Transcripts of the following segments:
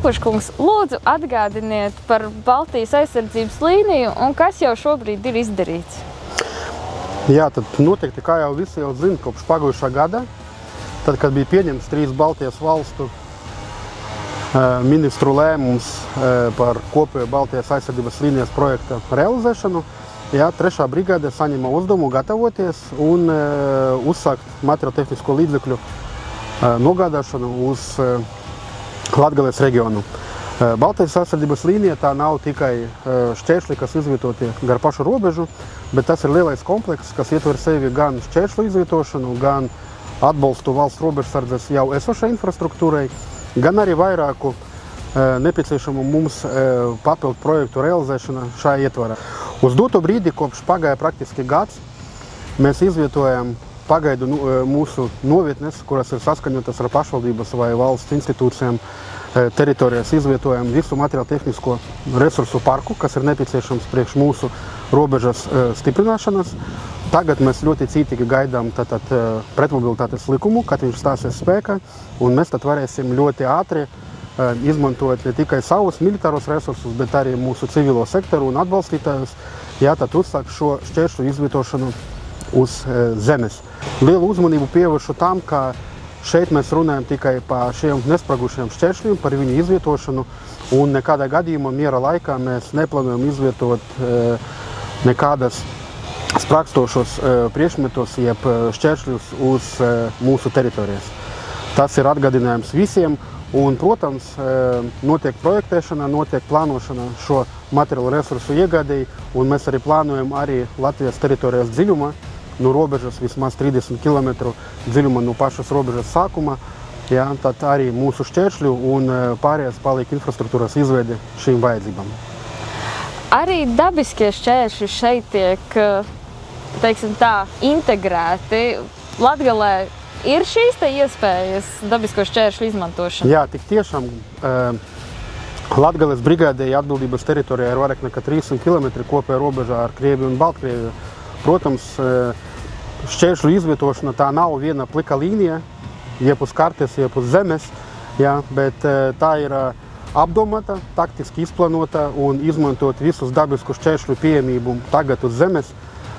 Kukuškungs, lūdzu atgādiniet par Baltijas aizsardzības līniju un kas jau šobrīd ir izdarīts. Jā, tad noteikti, kā jau visi jau zina, kopš pagājušā gada, tad, kad bija pieņemts 3 Baltijas valstu ministru lēmums par kopējo Baltijas aizsardzības līnijas projekta realizēšanu, 3. brigāde saņēma uzdevumu gatavoties un uzsākt materiālo-tehnisko līdzekļu nogādāšanu uz Latgales reģionu. Baltijas aizsardzības līnija tā nav tikai šķēršļi, kas izvietoti gar pašu robežu, bet tas ir lielais komplekss, kas ietver sevi gan šķēršļu izvietošanu, gan atbalstu valsts robežsardzes jau esošai infrastruktūrai, gan arī vairāku nepieciešamu mums papildu projektu realizēšana šajā ietvarā. Uz doto brīdi, kopš pagāja praktiski gads, mēs izvietojam pagaidu mūsu novietnes, kuras ir saskaņotas ar pašvaldības vai valsts institūcijām teritorijas, izvietojam visu materiālo-tehnisko resursu parku, kas ir nepieciešams priekš mūsu robežas stiprināšanas. Tagad mēs ļoti cītīgi gaidām pretmobilitātes likumu, kad viņš stāsies spēkā, un mēs tad varēsim ļoti ātri izmantot ne tikai savus militāros resursus, bet arī mūsu civilo sektoru un atbalstītājus, tad uzsāk šo šķēršļu izvietošanu uz zemes. Lielu uzmanību pievēršu tam, ka šeit mēs runājam tikai par šiem nespragušiem šķēršļiem, par viņu izvietošanu, un nekādā gadījumā miera laikā mēs neplānojam izvietot nekādas sprākstošos priekšmetus, jeb šķēršļus uz mūsu teritorijas. Tas ir atgādinājums visiem, un, protams, notiek projektēšana, notiek plānošana šo materiālu resursu iegādēji, un mēs arī plānojam arī Latvijas teritorijas dziļumā, no robežas vismaz 30 km dziļumā no pašas robežas sākuma, tad arī mūsu šķēršļu un pārējās paliek infrastruktūras izveide šīm vajadzībām. Arī dabiskie šķēršļi šeit tiek, teiksim tā, integrēti. Latgalē ir šīs te iespējas dabisko šķēršļu izmantošana? Jā, tik tiešām Latgales brigādei atbildības teritorijā ir vairāk nekā 300 km kopējā robežā ar Krieviju un Baltkrieviju. Protams, šķēršļu izvietošana tā nav viena plika līnija, jeb uz kartes, jeb uz zemes, bet tā ir apdomāta, taktiski izplānota un izmantot visus dabisku šķēršļu pieejamību tagad uz zemes,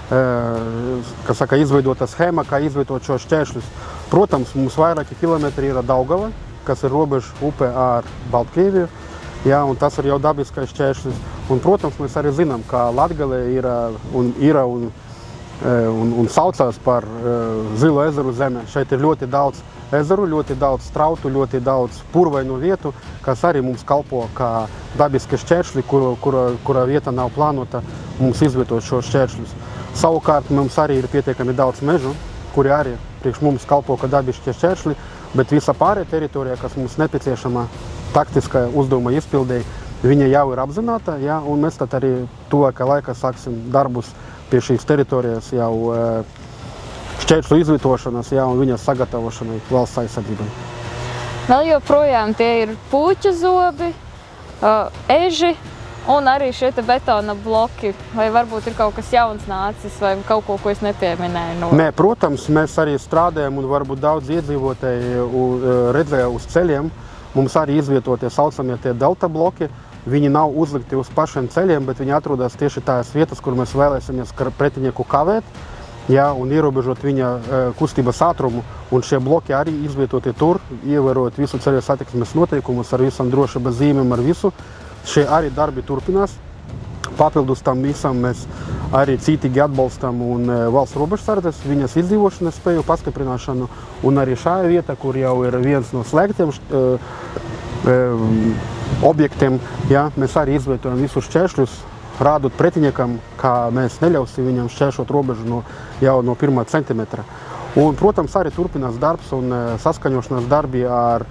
kas saka, izveidota schēma, kā izvietot šo šķēršļus. Protams, mums vairāki kilometri ir Daugava, kas ir robeža upe ar Baltkrieviju, un tas ir jau dabiskais šķēršļus. Un, protams, mēs arī zinām, ka Latgale ir un saucās par Zilo ezeru zeme. Šeit ir ļoti daudz ezeru, ļoti daudz strautu, ļoti daudz purvainu vietu, kas arī mums kalpo kā dabiski šķēršļi, kura vieta nav plānota mums izvietot šos šķēršļus. Savukārt mums arī ir pietiekami daudz mežu, kuri arī priekš mums kalpo kā dabiskie šķēršļi, bet visa pārējā teritorija, kas mums nepieciešama taktiskā uzdevuma izpildēji, viņa jau ir apzināta, un mēs tad arī tuvākā laikā sāksim darbus pie šīs teritorijas jau šķēršļu izvietošanas, un viņas sagatavošanai valsts aizsardzībai. Vēl joprojām tie ir puķu zobi, eži un arī šie te betona bloki. Vai varbūt ir kaut kas jauns nācis vai kaut ko es nepieminēju? Nē, protams, mēs arī strādājam un varbūt daudz iedzīvotāji redzēja uz ceļiem. Mums arī izvietotie saucamie tie delta bloki. Viņi nav uzlikti uz pašiem ceļiem, bet viņi atrodas tieši tās vietas, kur mēs vēlēsimies pretinieku kavēt, un ierobežot viņa kustības ātrumu. Un šie bloki arī izvietoti tur, ievērot visu ceļa satiksmes noteikumus ar visam drošības zīmēm, ar visu. Šie arī darbi turpinās. Papildus tam visam mēs arī cītīgi atbalstam un valsts robežsardzes, viņas izdzīvošanas spēju pastiprināšanu. Un arī šajā vieta, kur jau ir viens no slēgtiem objektiem, mēs arī izvietojam visus šķēršļus, rādot pretiniekam, kā mēs neļausim viņam šķēršot robežu jau no 1 centimetra. Un, protams, arī turpinās darbs un saskaņošanās darbi ar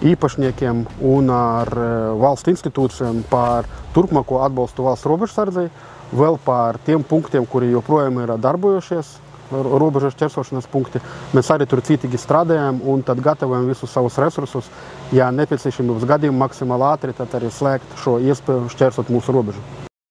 īpašniekiem un ar valsts institūcijām par turpmāko atbalstu valsts robežsardzei, vēl par tiem punktiem, kuri joprojām ir darbojošies, robežas šķērsošanas punkti. Mēs arī tur cītīgi strādājam un tad gatavojam visus savus resursus, ja nepieciešamības gadījumā maksimāli ātri tad arī slēgt šo iespēju šķērsot mūsu robežu.